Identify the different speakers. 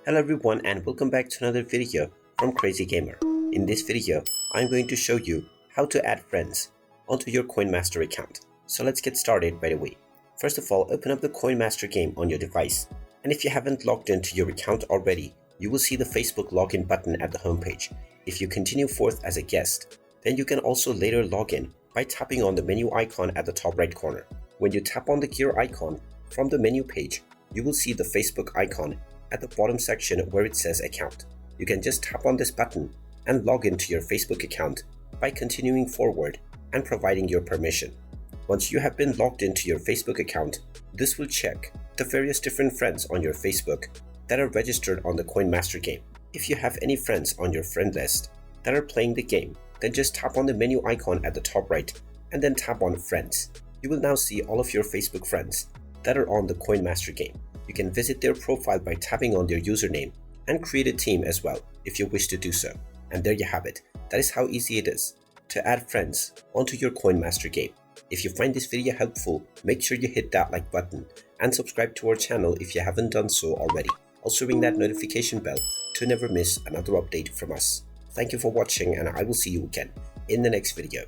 Speaker 1: Hello everyone and welcome back to another video from Crazy Gamer. In this video, I'm going to show you how to add friends onto your CoinMaster account. So let's get started right away. First of all, open up the CoinMaster game on your device. And if you haven't logged into your account already, you will see the Facebook login button at the homepage. If you continue forth as a guest, then you can also later log in by tapping on the menu icon at the top right corner. When you tap on the gear icon from the menu page, you will see the Facebook icon at the bottom section where it says account. You can just tap on this button and log into your Facebook account by continuing forward and providing your permission. Once you have been logged into your Facebook account, this will check the various different friends on your Facebook that are registered on the CoinMaster game. If you have any friends on your friend list that are playing the game, then just tap on the menu icon at the top right and then tap on Friends. You will now see all of your Facebook friends that are on the CoinMaster game. You can visit their profile by tapping on their username and create a team as well if you wish to do so. And there you have it. That is how easy it is to add friends onto your CoinMaster game. If you find this video helpful, make sure you hit that like button and subscribe to our channel if you haven't done so already. Also ring that notification bell to never miss another update from us. Thank you for watching and I will see you again in the next video.